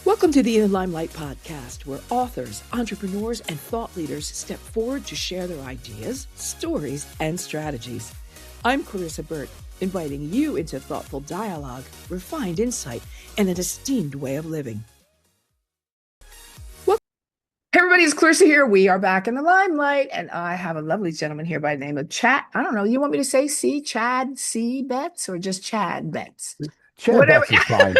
Welcome to the Limelight podcast, where authors, entrepreneurs, and thought leaders step forward to share their ideas, stories, and strategies. I'm Clarissa Burt, inviting you into thoughtful dialogue, refined insight, and an esteemed way of living. Hey everybody, it's Clarissa here. We are back in the limelight, and I have a lovely gentleman here by the name of Chad. I don't know, you want me to say Chad C. Betz, or just Chad Betz? Chad Betz is fine.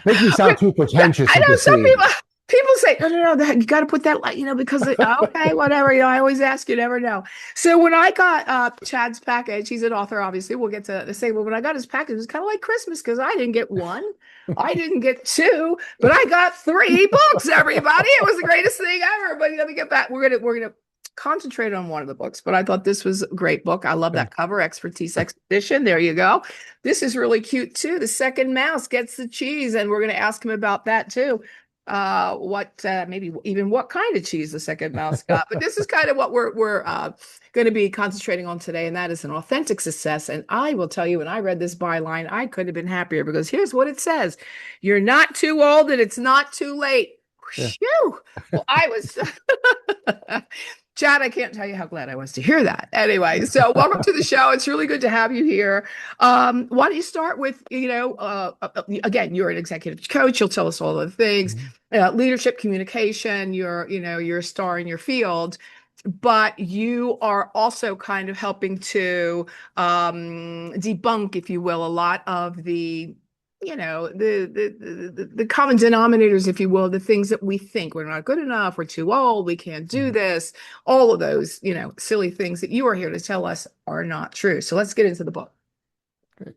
Makes me sound too pretentious. I know some see. people say, no, you got to put that, because, okay, whatever, I always ask, you never know. So when I got Chad's package, he's an author, obviously, we'll get to say, well, when I got his package, it was kind of like Christmas, because I didn't get one, I didn't get two, but I got 3 books, everybody. It was the greatest thing ever. But let me get back. We're gonna concentrate on one of the books, but I thought this was a great book. I love that cover, Expertise Expedition. There you go. This is really cute too. The second mouse gets the cheese, and we're going to ask him about that too. Maybe even what kind of cheese the second mouse got. But this is kind of what we're going to be concentrating on today, and that is an authentic success. And I will tell you, when I read this byline, I could have been happier, because here's what it says: you're not too old, and it's not too late. Yeah. Phew. Well, I was Chad, I can't tell you how glad I was to hear that. Anyway, so welcome to the show. It's really good to have you here. Why don't you start with, again, you're an executive coach. You'll tell us all the things, leadership, communication, you're a star in your field, but you are also kind of helping to debunk, if you will, a lot of the the common denominators, if you will, the things that we think we're not good enough, we're too old, we can't do this, all of those, silly things that you are here to tell us are not true. So let's get into the book. Great.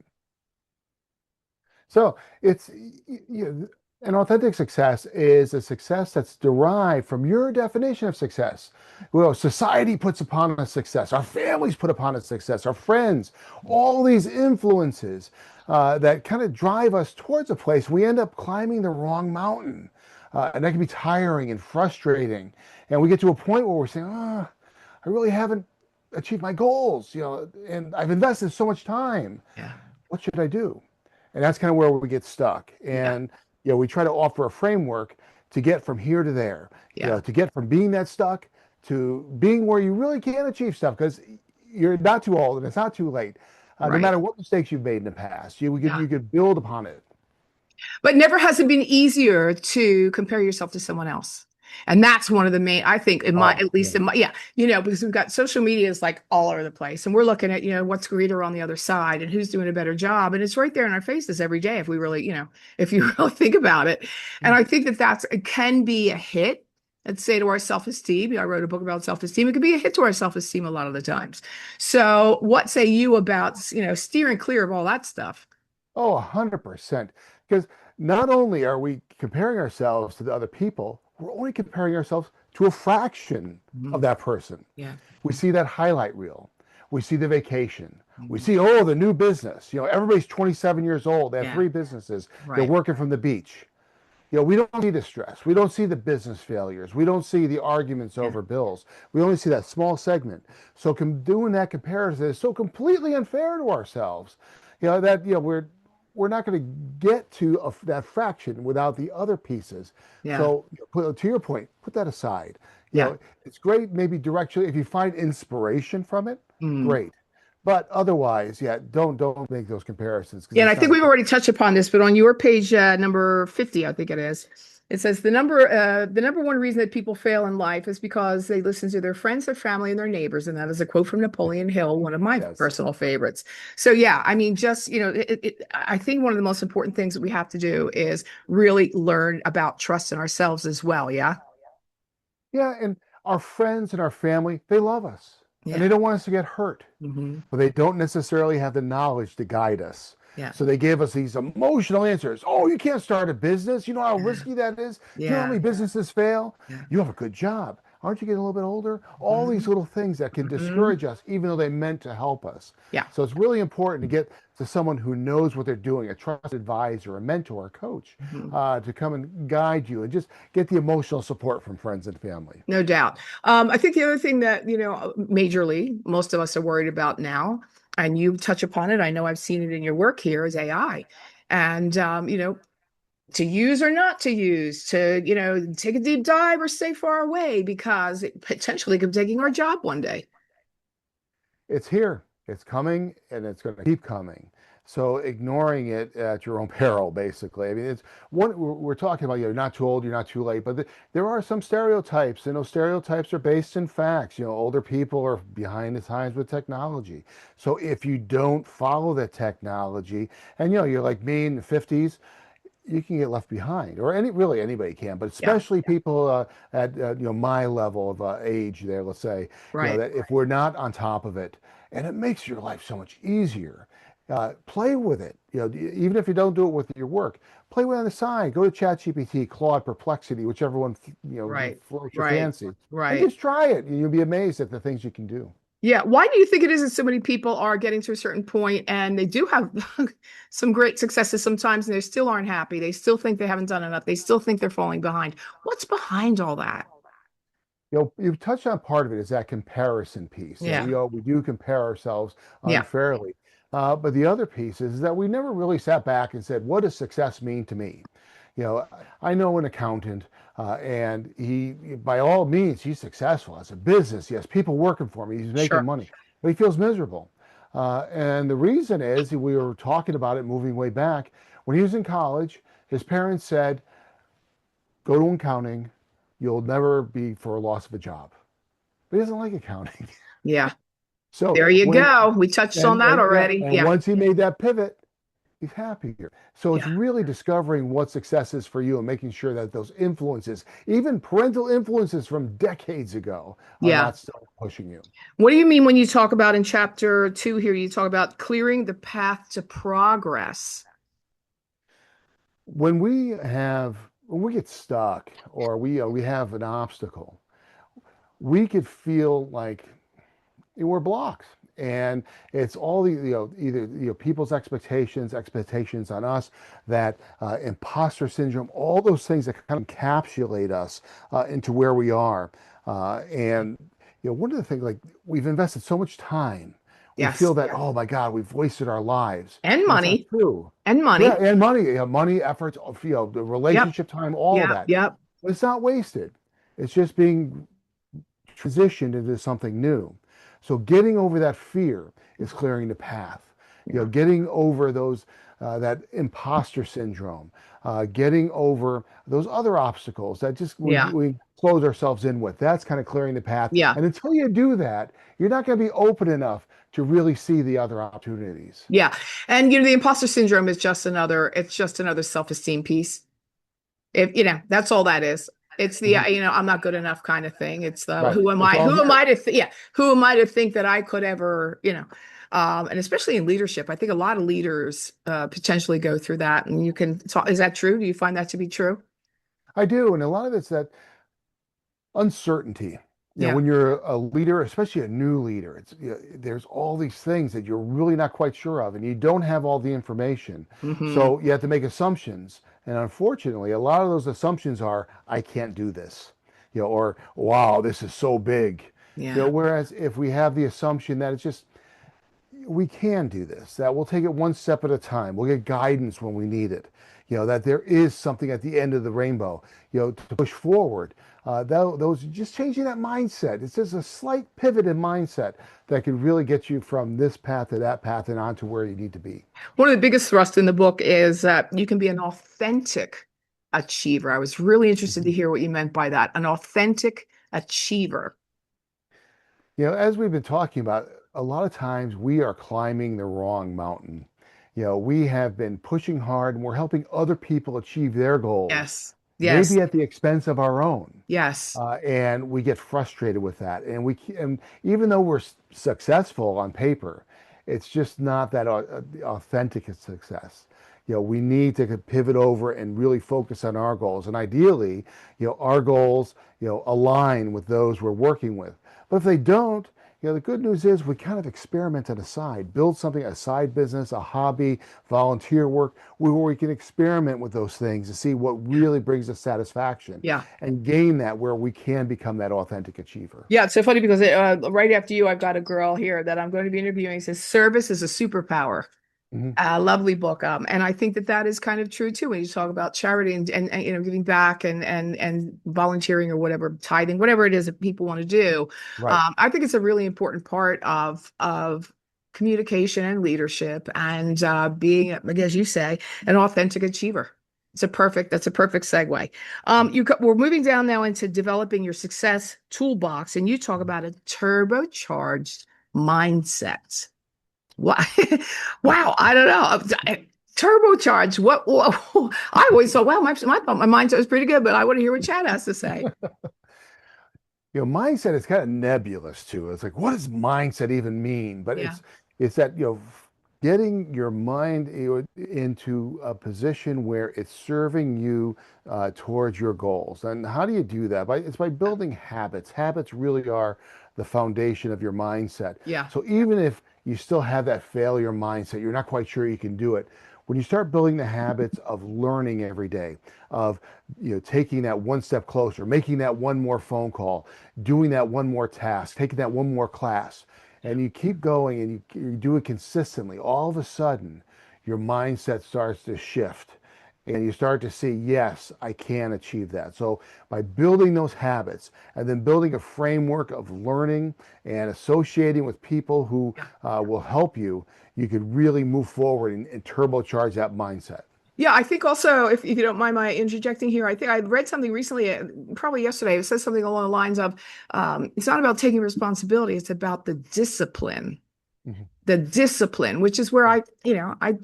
So it's, an authentic success is a success that's derived from your definition of success. Well, society puts upon us success, our families put upon us success, our friends, all these influences that kind of drive us towards a place. We end up climbing the wrong mountain, and that can be tiring and frustrating. And we get to a point where we're saying, I really haven't achieved my goals, and I've invested so much time. Yeah. What should I do? And that's kind of where we get stuck. And we try to offer a framework to get from here to there, to get from being that stuck to being where you really can achieve stuff, because you're not too old and it's not too late. No matter what mistakes you've made in the past, you could build upon it. But never has it been easier to compare yourself to someone else. And that's one of the main, I think, because we've got social media is like all over the place, and we're looking at, what's greater on the other side and who's doing a better job. And it's right there in our faces every day if we really, if you really think about it. And I think it can be a hit, let's say, to our self-esteem. I wrote a book about self-esteem. It could be a hit to our self-esteem a lot of the times. So what say you about, steering clear of all that stuff? Oh, 100%. Because not only are we comparing ourselves to the other people, we're only comparing ourselves to a fraction of that person. Yeah. We see that highlight reel. We see the vacation. We see, the new business. Everybody's 27 years old. They have 3 businesses. Right. They're working from the beach. We don't see the stress. We don't see the business failures. We don't see the arguments over bills. We only see that small segment. So doing that comparison is so completely unfair to ourselves. We're not going to get to that fraction without the other pieces. Yeah. So to your point, put that aside. It's great, maybe directionally, if you find inspiration from it, great. But otherwise, don't make those comparisons. Yeah, and I think we've already touched upon this, but on your page number 50, I think it is, it says the number one reason that people fail in life is because they listen to their friends, their family, and their neighbors. And that is a quote from Napoleon Hill, one of my personal favorites. So I mean, just, I think one of the most important things that we have to do is really learn about trust in ourselves as well. Yeah. Yeah. And our friends and our family, they love us. Yeah. And they don't want us to get hurt, but they don't necessarily have the knowledge to guide us. Yeah. So they give us these emotional answers. Oh, you can't start a business. You know how risky that is? You know how many businesses fail? You have a good job. Aren't you getting a little bit older? All these little things that can discourage us, even though they meant to help us. Yeah. So it's really important to get to someone who knows what they're doing, a trusted advisor, a mentor, a coach, to come and guide you and just get the emotional support from friends and family. No doubt. I think the other thing that, majorly, most of us are worried about now, and you touch upon it, I know I've seen it in your work here, is AI. And, to use or not to use, to, take a deep dive or stay far away because it potentially could be taking our job one day. It's here, it's coming, and it's going to keep coming. So ignoring it at your own peril, basically. I mean, it's one we're talking about. You're not too old, you're not too late, but there are some stereotypes, and those stereotypes are based in facts. Older people are behind the times with technology. So if you don't follow the technology, and you're like me in the 50s, you can get left behind, or really anybody can, but Yeah, especially people at my level of age there, let's say, right. that if we're not on top of it, and it makes your life so much easier. Play with it. Even if you don't do it with your work, play with it on the side. Go to ChatGPT, Claude, Perplexity, whichever one Right, floats your right, fancy, and right. just try it. And you'll be amazed at the things you can do. Yeah. Why do you think it is that so many people are getting to a certain point and they do have some great successes sometimes and they still aren't happy? They still think they haven't done enough. They still think they're falling behind. What's behind all that? You've touched on part of it is that comparison piece. Yeah. We do compare ourselves Yeah. unfairly. But the other piece is that we never really sat back and said, what does success mean to me? I know an accountant, and by all means, he's successful as a business. He has people working for him. He's making Sure. money, but he feels miserable. And the reason is we were talking about it moving way back. When he was in college, his parents said, go to accounting. You'll never be for a loss of a job. But he doesn't like accounting. Yeah. So There you when go. We touched on that and yeah, already. and Yeah. once he made that pivot, he's happier. So it's Yeah. really discovering what success is for you and making sure that those influences, even parental influences from decades ago, are Yeah. not still pushing you. What do you mean when you talk about in chapter 2 here, you talk about clearing the path to progress? When we get stuck or we have an obstacle, we could feel like we're blocked, and it's all the either people's expectations on us, that imposter syndrome, all those things that kind of encapsulate us into where we are. And one of the things, like, we've invested so much time, we Yes. feel that, oh my God, we've wasted our lives, And and that's not money. true. And Yeah, money. and money, money, efforts, the Yep. relationship time, all of Yep. that. Yep. But it's not wasted. It's just being transitioned into something new. So getting over that fear is clearing the path. Yeah. Getting over those that imposter syndrome, getting over those other obstacles that just Yeah. we close ourselves in with. That's kind of clearing the path. Yeah. And until you do that, you're not going to be open enough to really see the other opportunities. Yeah. And the imposter syndrome is just another self-esteem piece. If that's all that is. It's the Mhm. I'm not good enough kind of thing. It's the Right. who am It's I? all Who am I here. to who am I to think that I could ever, and especially in leadership, I think a lot of leaders potentially go through that. And you can talk, is that true? Do you find that to be true? I do. And a lot of it's that uncertainty. Yeah. When you're a leader, especially a new leader, there's all these things that you're really not quite sure of, and you don't have all the information. Hmm. So you have to make assumptions. And unfortunately, a lot of those assumptions are, I can't do this, or wow, this is so big. Yeah. Whereas if we have the assumption that it's just, we can do this, that we'll take it one step at a time, we'll get guidance when we need it, that there is something at the end of the rainbow, to push forward. Those just changing that mindset. It's just a slight pivot in mindset that can really get you from this path to that path and on to where you need to be. One of the biggest thrusts in the book is that you can be an authentic achiever. I was really interested to Mhm. hear what you meant by that. An authentic achiever. As we've been talking about, a lot of times we are climbing the wrong mountain. We have been pushing hard and we're helping other people achieve their goals, Yes. Yes. maybe at the expense of our own. Yes. And we get frustrated with that. And even though we're successful on paper, it's just not that authentic a success. We need to pivot over and really focus on our goals. And ideally, our goals, align with those we're working with. But if they don't, the good news is we kind of experiment on the side, build something, a side business, a hobby, volunteer work, where we can experiment with those things to see what really brings us satisfaction Yeah. and gain that where we can become that authentic achiever. Yeah, it's so funny because right after you, I've got a girl here that I'm going to be interviewing. Says service is a superpower. Mhm. Lovely book. And I think that that is kind of true too when you talk about charity and giving back and volunteering or whatever, tithing, whatever it is that people want to do. Right. I think it's a really important part of communication and leadership and being, as you say, an authentic achiever. That's a perfect segue. We're moving down now into developing your success toolbox, and you talk about a turbocharged mindset. Wow. Wow. I don't know. Turbocharged. What I always thought, well, my mindset was pretty good, but I want to hear what Chad has to say. Mindset is kind of nebulous too. It's like, what does mindset even mean? But Yeah. it's that, getting your mind into a position where it's serving you towards your goals. And how do you do that? It's by building habits. Habits really are the foundation of your mindset. Yeah. So even if you still have that failure mindset, you're not quite sure you can do it. When you start building the habits of learning every day, of taking that one step closer, making that one more phone call, doing that one more task, taking that one more class, and you keep going and you do it consistently, all of a sudden your mindset starts to shift and you start to see, yes, I can achieve that. So by building those habits and then building a framework of learning and associating with people who will help you, you could really move forward and turbocharge that mindset. Yeah, I think also, if you don't mind my interjecting here, I think I read something recently, probably yesterday. It says something along the lines of, it's not about taking responsibility, it's about the discipline. Mhm. The discipline, which is where I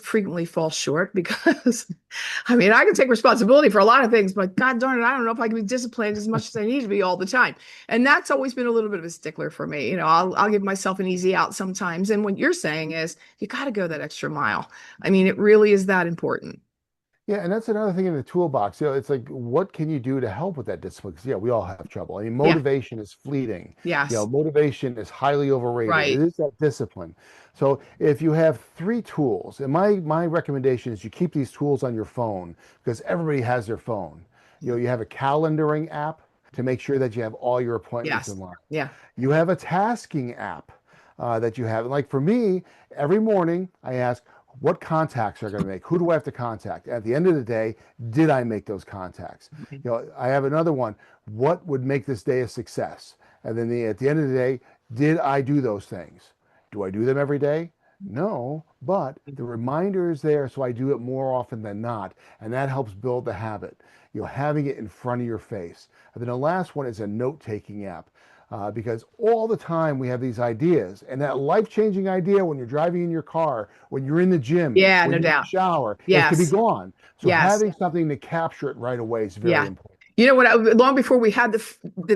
frequently fall short because I mean, I can take responsibility for a lot of things, but God darn it, I don't know if I can be disciplined as much as I need to be all the time. And that's always been a little bit of a stickler for me. I'll give myself an easy out sometimes. And what you're saying is you got to go that extra mile. I mean, it really is that important. Yeah, and that's another thing in the toolbox. It's like, what can you do to help with that discipline? Because, yeah, we all have trouble. I mean, Yeah. motivation is fleeting. Yes. Motivation is highly overrated. It Right. is that discipline. So if you have three tools, and my recommendation is you keep these tools on your phone because everybody has their phone. You have a calendaring app to make sure that you have all your appointments Yes. in line. Yeah. You have a tasking app that you have. Like for me, every morning I ask, what contacts are going to make? Who do I have to contact? At the end of the day, did I make those contacts? I have another one. What would make this day a success? And then at the end of the day, did I do those things? Do I do them every day? No, but the reminder is there, so I do it more often than not, and that helps build the habit. Having it in front of your face. And then the last one is a note-taking app. Because all the time we have these ideas, and that life-changing idea when you're driving in your car, when you're in the gym, Yeah, when no you're in the doubt. shower, it could be Yes. gone. So Yes. having something to capture it right away is very Yeah. important. You know what? Long before we had the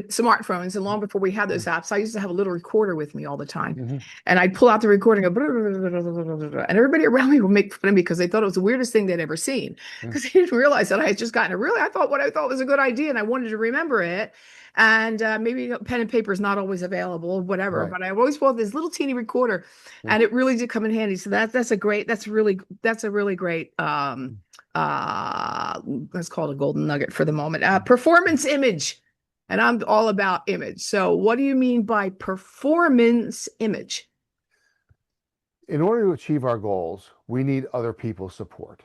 smartphones and long before we had those apps, I used to have a little recorder with me all the time. Mhm. And I'd pull out the recording and go, and everybody around me would make fun of me because they thought it was the weirdest thing they'd ever seen. Mhm. Because they didn't realize that I had just gotten I thought what I thought was a good idea and I wanted to remember it. And maybe pen and paper is not always available, whatever. Right. But I always bought this little teeny recorder, Mhm. and it really did come in handy. So that's a really great uh let's call it a golden nugget for the moment. Performance image. And I'm all about image. So what do you mean by performance image? In order to achieve our goals, we need other people's support.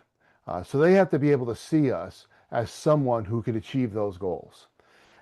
So they have to be able to see us as someone who can achieve those goals.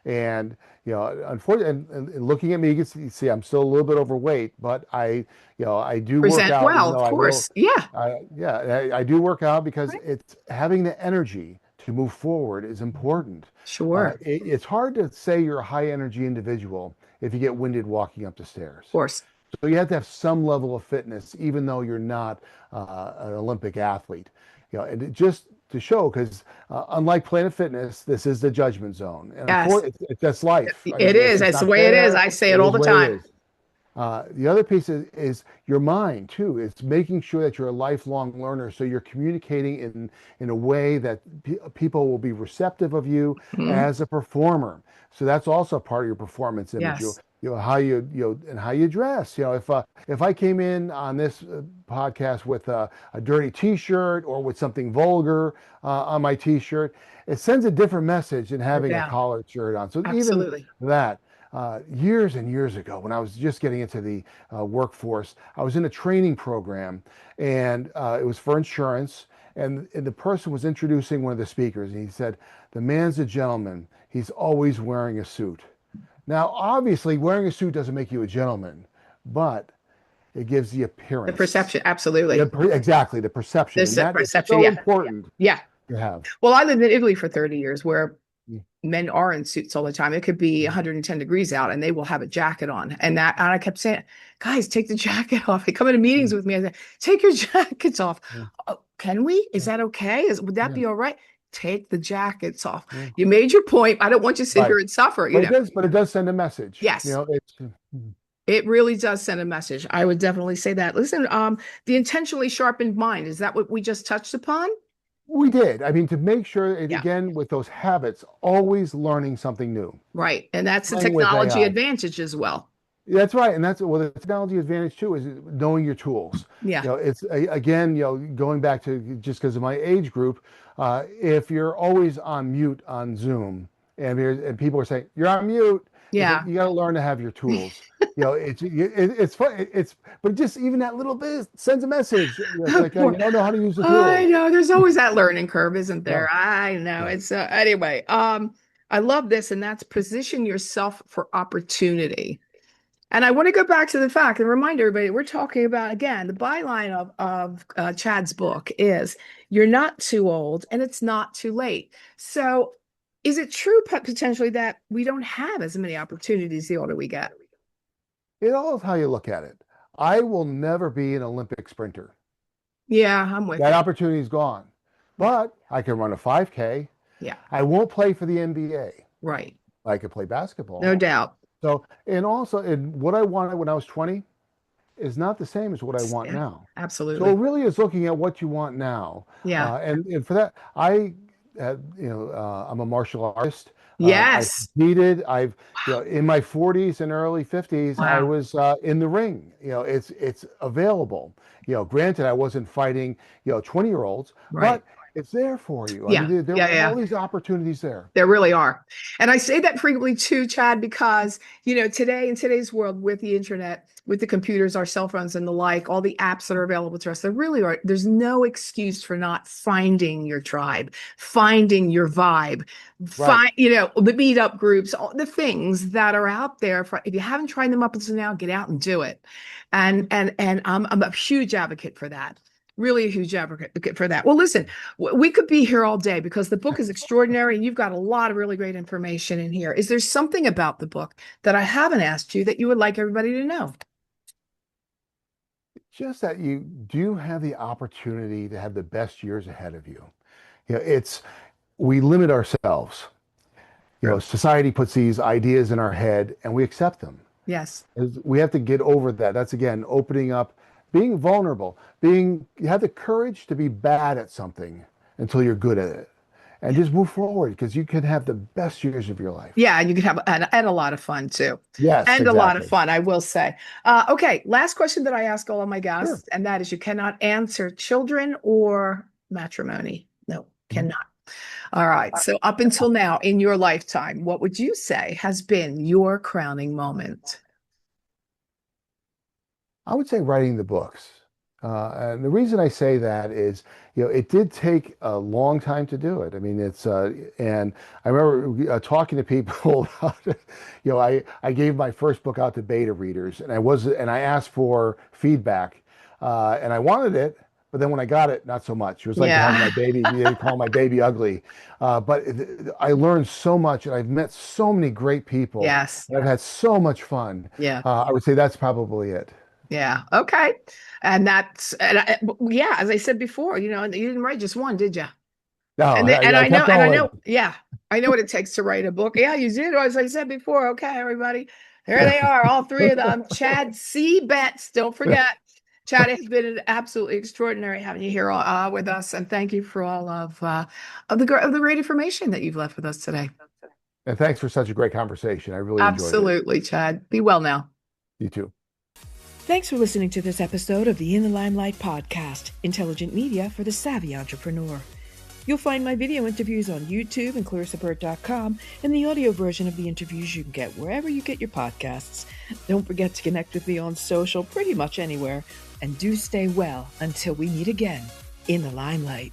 And unfortunately, and looking at me, you can see I'm still a little bit overweight, but I do work Present out, even well, of though I will. course. Yeah. Yeah, I do work out because Right. it's having the energy to move forward is important. Sure. Of It's hard to say you're a high energy individual if you get winded walking up the stairs. course. So you have to have some level of fitness, even though you're not an Olympic athlete. And just to show, because unlike Planet Fitness, this is the judgment zone, and Yes. unfortunately, that's life. I It mean, is. it's That's the not way it is. fair. I say it It all is the what it time. is. The other piece is your mind too. It's making sure that you're a lifelong learner, so you're communicating in a way that people will be receptive of you Mhm. as a performer. So that's also part of your performance image. Yes. How and how you dress. If I came in on this podcast with a dirty T-shirt or with something vulgar on my T-shirt, it sends a different message than No having a doubt. collared shirt on. So even Absolutely. that. years and years ago, when I was just getting into the workforce, I was in a training program, and it was for insurance. And the person was introducing one of the speakers, and he said, "The man's a gentleman. He's always wearing a suit." Now, obviously, wearing a suit doesn't make you a gentleman, but it gives the appearance. The perception, absolutely. Exactly, the perception. This and that perception, is so important yeah. to have. Well, I lived in Italy for 30 years where men are in suits all the time. It could be 110 degrees out and they will have a jacket on. And I kept saying, guys, take the jacket off. They come into meetings with me. I say, take your jackets off. Oh, can we? Is that okay? Would that be all right? Take the jackets off. You made your point. I don't want you to sit here and suffer. But it does send a message. Yes. It really does send a message. I would definitely say that. Listen, the intentionally sharpened mind, is that what we just touched upon? We did. I mean, to make sure, again, with those habits, always learning something new. Right. And that's the technology advantage as well. That's right. And that's, well, the technology advantage too, is knowing your tools. Yeah. It's, again, going back to, just because of my age group, if you're always on mute on Zoom and people are saying, "You're on mute." Yeah. You got to learn to have your tools. It's fun. But just even that little bit sends a message. It's like, you don't know how to use the tool. I know. There's always that learning curve, isn't there? Yeah. I know. Yeah. It's anyway. I love this, and that's position yourself for opportunity. And I want to go back to the fact and remind everybody, we're talking about, again, the byline of Chad's book is, you're not too old and it's not too late. So is it true potentially that we don't have as many opportunities the older we get? It all is how you look at it. I will never be an Olympic sprinter. Yeah, I'm with you. That opportunity is gone. But I can run a 5K. Yeah. I won't play for the NBA. Right. I could play basketball. No doubt. So, and what I wanted when I was 20 is not the same as what I want now. Absolutely. So it really is looking at what you want now. Yeah. And for that, I'm a martial artist. Yes. I've in my 40s and early 50s, I was in the ring. It's available. Granted, I wasn't fighting 20-year-olds, but it's there for you. Yeah. I mean, there are all these opportunities there. There really are. And I say that frequently too, Chad, because, today, in today's world, with the internet, with the computers, our cell phones and the like, all the apps that are available to us, there's no excuse for not finding your tribe, finding your vibe, the meetup groups, all the things that are out there. If you haven't tried them up until now, get out and do it. And I'm a huge advocate for that. Really a huge advocate for that. Well, listen, we could be here all day because the book is extraordinary and you've got a lot of really great information in here. Is there something about the book that I haven't asked you that you would like everybody to know? Just that you do have the opportunity to have the best years ahead of you. We limit ourselves. Society puts these ideas in our head and we accept them. Yes. We have to get over that. That's, again, opening up, being vulnerable, you have the courage to be bad at something until you're good at it, and just move forward, because you can have the best years of your life. Yeah, and you can have and a lot of fun too. Yes, and exactly. A lot of fun, I will say. Okay, last question that I ask all of my guests, and that is, you cannot answer children or matrimony. No, cannot. All right. So up until now in your lifetime, what would you say has been your crowning moment? I would say writing the books. And the reason I say that is, it did take a long time to do it. I mean, and I remember talking to people about it. I gave my first book out to beta readers, and I asked for feedback, and I wanted it, but then when I got it, not so much. It was like calling my baby, calling my baby ugly. But I learned so much, and I've met so many great people. Yes. And I've had so much fun. Yeah. I would say that's probably it. Yeah. Okay. And as I said before, you didn't write just one, did you? No. I know. Yeah. I know what it takes to write a book. Yeah, you did. As I said before. Okay, everybody. There they are, all three of them. Chad C. Betz. Don't forget. Chad, has been absolutely extraordinary having you here with us. And thank you for all of the great information that you've left with us today. And thanks for such a great conversation. I really enjoyed it. Absolutely, Chad. Be well now. You too. Thanks for listening to this episode of the In the Limelight podcast, intelligent media for the savvy entrepreneur. You'll find my video interviews on YouTube and clarissaburt.com, and the audio version of the interviews you can get wherever you get your podcasts. Don't forget to connect with me on social, pretty much anywhere, and do stay well until we meet again in the limelight.